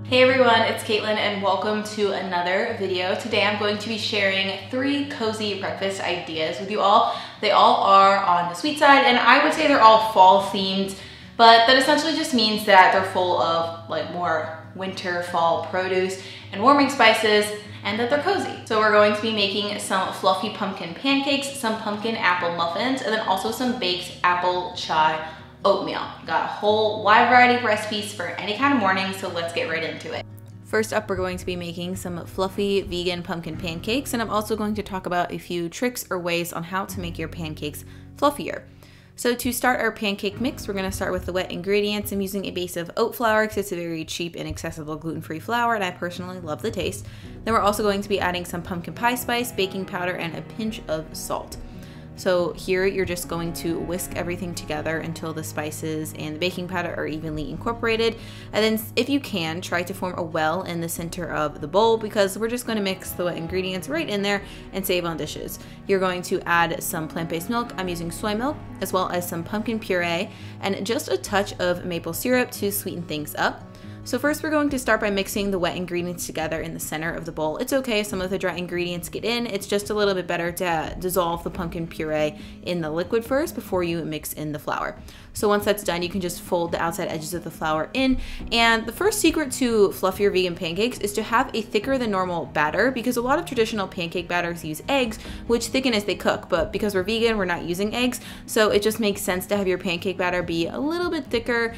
Hey everyone, it's Caitlin and welcome to another video. Today I'm going to be sharing 3 cozy breakfast ideas with you all. They all are on the sweet side and I would say they're all fall themed, but that essentially just means that they're full of like more winter fall produce and warming spices and that they're cozy. So we're going to be making some fluffy pumpkin pancakes, some pumpkin apple muffins, and then also some baked apple chai oatmeal. Got a whole wide variety of recipes for any kind of morning, so let's get right into it. First up, we're going to be making some fluffy vegan pumpkin pancakes, and I'm also going to talk about a few tricks or ways on how to make your pancakes fluffier. So to start our pancake mix, we're going to start with the wet ingredients. I'm using a base of oat flour because it's a very cheap and accessible gluten-free flour, and I personally love the taste. Then we're also going to be adding some pumpkin pie spice, baking powder, and a pinch of salt. So here you're just going to whisk everything together until the spices and the baking powder are evenly incorporated. And then if you can, try to form a well in the center of the bowl because we're just going to mix the wet ingredients right in there and save on dishes. You're going to add some plant-based milk. I'm using soy milk, as well as some pumpkin puree and just a touch of maple syrup to sweeten things up. So first we're going to start by mixing the wet ingredients together in the center of the bowl. It's okay if some of the dry ingredients get in. It's just a little bit better to dissolve the pumpkin puree in the liquid first before you mix in the flour. So once that's done, you can just fold the outside edges of the flour in. And the first secret to fluffier vegan pancakes is to have a thicker than normal batter because a lot of traditional pancake batters use eggs, which thicken as they cook. But because we're vegan, we're not using eggs. So it just makes sense to have your pancake batter be a little bit thicker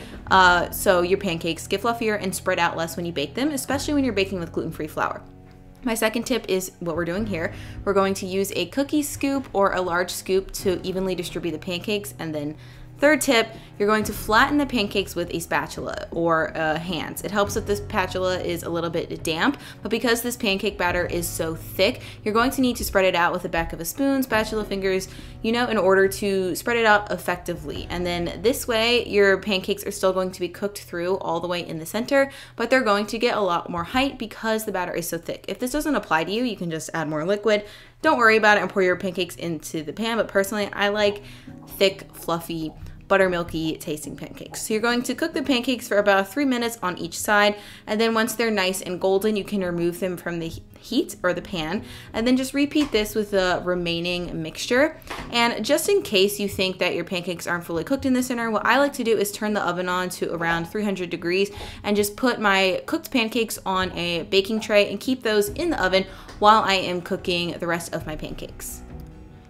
so your pancakes get fluffier and spread out less when you bake them, especially when you're baking with gluten-free flour. My second tip is what we're doing here. We're going to use a cookie scoop or a large scoop to evenly distribute the pancakes. And then third tip, you're going to flatten the pancakes with a spatula or hands. It helps if this spatula is a little bit damp, but because this pancake batter is so thick, you're going to need to spread it out with the back of a spoon, spatula fingers, in order to spread it out effectively. And then this way, your pancakes are still going to be cooked through all the way in the center, but they're going to get a lot more height because the batter is so thick. If this doesn't apply to you, you can just add more liquid. Don't worry about it and pour your pancakes into the pan, but personally, I like thick, fluffy, buttermilky tasting pancakes. So you're going to cook the pancakes for about 3 minutes on each side, and then once they're nice and golden, you can remove them from the heat or the pan, and then just repeat this with the remaining mixture. And just in case you think that your pancakes aren't fully cooked in the center, what I like to do is turn the oven on to around 300 degrees and just put my cooked pancakes on a baking tray and keep those in the oven while I am cooking the rest of my pancakes.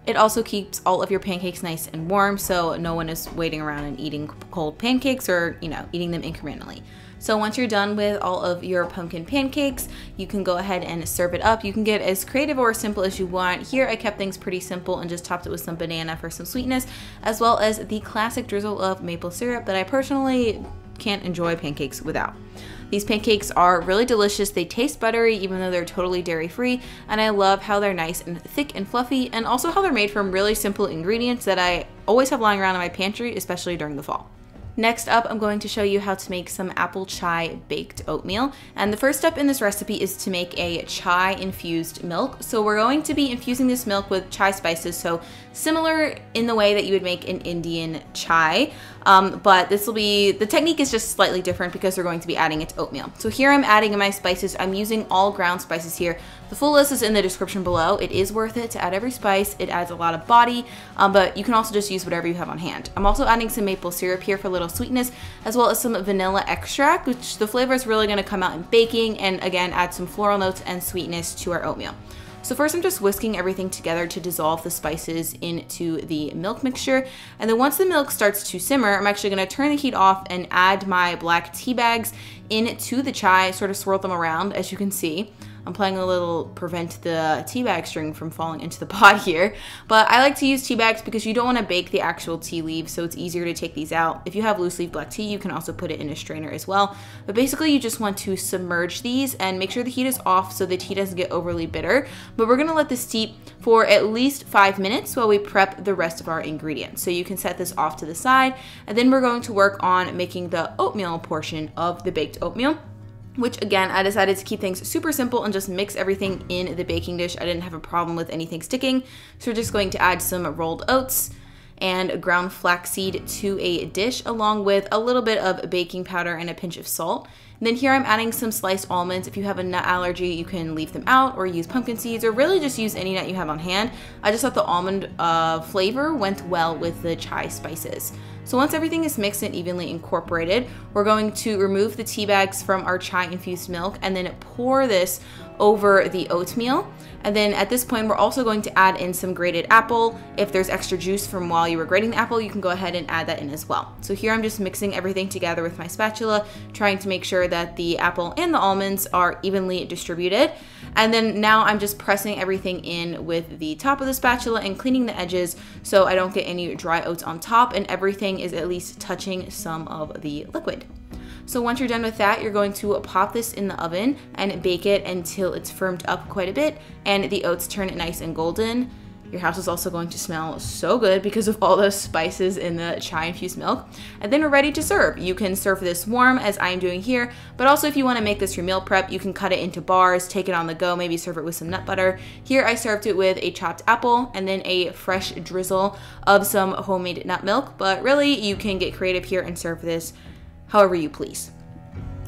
It also keeps all of your pancakes nice and warm, so no one is waiting around and eating cold pancakes or, eating them incrementally. So once you're done with all of your pumpkin pancakes, you can go ahead and serve it up. You can get as creative or as simple as you want. Here I kept things pretty simple and just topped it with some banana for some sweetness, as well as the classic drizzle of maple syrup that I personally can't enjoy pancakes without. These pancakes are really delicious. They taste buttery even though they're totally dairy-free, and I love how they're nice and thick and fluffy, and also how they're made from really simple ingredients that I always have lying around in my pantry, especially during the fall. Next up, I'm going to show you how to make some apple chai baked oatmeal. And the first step in this recipe is to make a chai infused milk. So we're going to be infusing this milk with chai spices, so similar in the way that you would make an Indian chai, but the technique is just slightly different because we're going to be adding it to oatmeal. So here I'm adding my spices. I'm using all ground spices here. The full list is in the description below. It is worth it to add every spice. It adds a lot of body, but you can also just use whatever you have on hand. I'm also adding some maple syrup here for a little sweetness, as well as some vanilla extract, which the flavor is really going to come out in baking, and again add some floral notes and sweetness to our oatmeal. So first I'm just whisking everything together to dissolve the spices into the milk mixture, and then once the milk starts to simmer, I'm actually going to turn the heat off and add my black tea bags into the chai, sort of swirl them around. As you can see, I'm playing a little prevent the tea bag string from falling into the pot here, but I like to use tea bags because you don't want to bake the actual tea leaves, so it's easier to take these out. If you have loose leaf black tea, you can also put it in a strainer as well, but basically you just want to submerge these and make sure the heat is off so the tea doesn't get overly bitter. But we're going to let this steep for at least 5 minutes while we prep the rest of our ingredients. So you can set this off to the side, and then we're going to work on making the oatmeal portion of the baked oatmeal, which again, I decided to keep things super simple and just mix everything in the baking dish. I didn't have a problem with anything sticking. So we're just going to add some rolled oats and ground flaxseed to a dish, along with a little bit of baking powder and a pinch of salt. And then here I'm adding some sliced almonds. If you have a nut allergy, you can leave them out or use pumpkin seeds, or really just use any nut you have on hand. I just thought the almond flavor went well with the chai spices. So once everything is mixed and evenly incorporated, we're going to remove the tea bags from our chai infused milk and then pour this over the oatmeal. And then at this point, we're also going to add in some grated apple. If there's extra juice from while you were grating the apple, you can go ahead and add that in as well. So here I'm just mixing everything together with my spatula, trying to make sure that the apple and the almonds are evenly distributed. And then now I'm just pressing everything in with the top of the spatula and cleaning the edges so I don't get any dry oats on top and everything is at least touching some of the liquid. So once you're done with that, you're going to pop this in the oven and bake it until it's firmed up quite a bit and the oats turn nice and golden. Your house is also going to smell so good because of all those spices in the chai infused milk. And then we're ready to serve. You can serve this warm as I am doing here, but also if you want to make this your meal prep, you can cut it into bars, take it on the go, maybe serve it with some nut butter. Here I served it with a chopped apple and then a fresh drizzle of some homemade nut milk, but really you can get creative here and serve this however you please.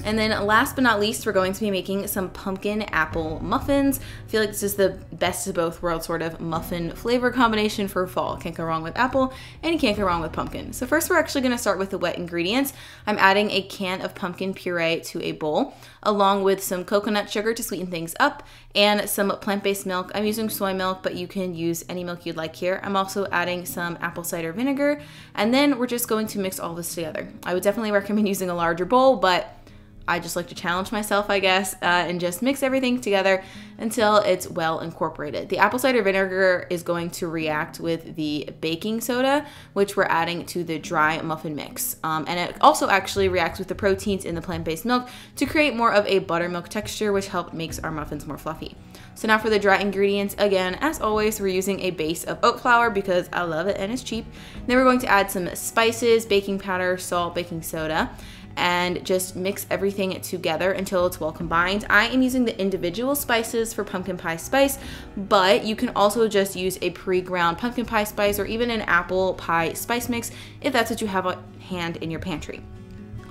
And then last but not least, we're going to be making some pumpkin apple muffins. I feel like this is the best of both worlds sort of muffin flavor combination for fall. Can't go wrong with apple and you can't go wrong with pumpkin. So first we're actually gonna start with the wet ingredients. I'm adding a can of pumpkin puree to a bowl, along with some coconut sugar to sweeten things up and some plant-based milk. I'm using soy milk, but you can use any milk you'd like here. I'm also adding some apple cider vinegar, and then we're just going to mix all this together. I would definitely recommend using a larger bowl, but I just like to challenge myself, I guess, and just mix everything together until it's well incorporated. The apple cider vinegar is going to react with the baking soda, which we're adding to the dry muffin mix. And it also actually reacts with the proteins in the plant-based milk to create more of a buttermilk texture, which makes our muffins more fluffy. So now for the dry ingredients, again, as always, we're using a base of oat flour because I love it and it's cheap. Then we're going to add some spices, baking powder, salt, baking soda, and just mix everything together until it's well combined. I am using the individual spices for pumpkin pie spice, but you can also just use a pre-ground pumpkin pie spice or even an apple pie spice mix if that's what you have on hand in your pantry.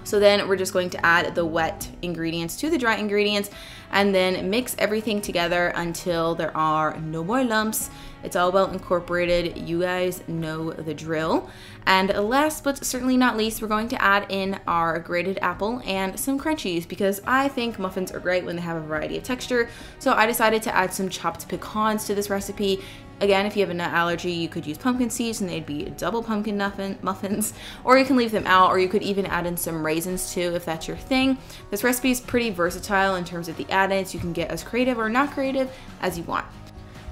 So then we're just going to add the wet ingredients to the dry ingredients and then mix everything together until there are no more lumps. It's all well incorporated. You guys know the drill. And last but certainly not least, we're going to add in our grated apple and some crunchies because I think muffins are great when they have a variety of texture. So I decided to add some chopped pecans to this recipe. Again, if you have a nut allergy, you could use pumpkin seeds and they'd be double pumpkin muffins, or you can leave them out, or you could even add in some raisins too if that's your thing. This recipe is pretty versatile in terms of the add-ins. You can get as creative or not creative as you want.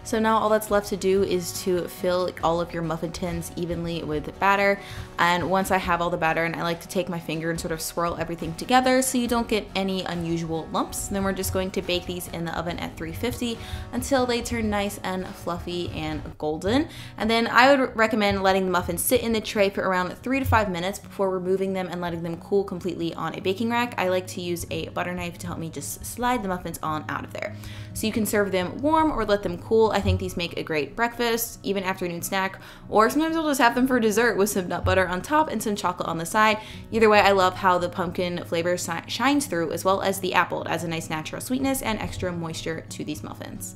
So now all that's left to do is to fill all of your muffin tins evenly with batter. And once I have all the batter, and I like to take my finger and sort of swirl everything together so you don't get any unusual lumps, then we're just going to bake these in the oven at 350 until they turn nice and fluffy and golden. And then I would recommend letting the muffins sit in the tray for around 3 to 5 minutes before removing them and letting them cool completely on a baking rack. I like to use a butter knife to help me just slide the muffins on out of there. So you can serve them warm or let them cool. I think these make a great breakfast, even afternoon snack, or sometimes I'll just have them for dessert with some nut butter on top and some chocolate on the side. Either way, I love how the pumpkin flavor shines through, as well as the apple. It adds a nice natural sweetness and extra moisture to these muffins.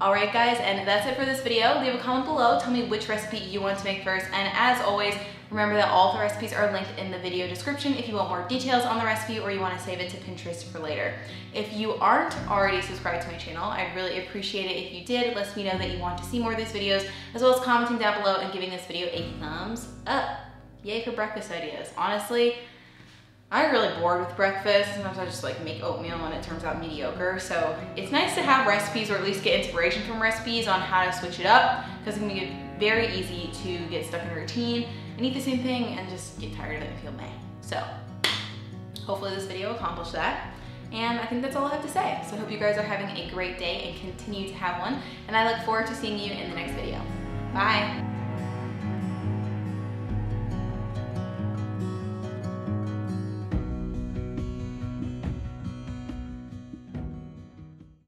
Alright guys, and that's it for this video. Leave a comment below, tell me which recipe you want to make first, and as always, remember that all the recipes are linked in the video description if you want more details on the recipe or you want to save it to Pinterest for later. If you aren't already subscribed to my channel, I'd really appreciate it if you did. It lets me know that you want to see more of these videos, as well as commenting down below and giving this video a thumbs up. Yay for breakfast ideas. Honestly, I'm really bored with breakfast. Sometimes I just like make oatmeal and it turns out mediocre. So it's nice to have recipes, or at least get inspiration from recipes on how to switch it up, because it can be very easy to get stuck in a routine and eat the same thing and just get tired of it and feel meh. So hopefully this video accomplished that. And I think that's all I have to say. So I hope you guys are having a great day and continue to have one. And I look forward to seeing you in the next video. Bye.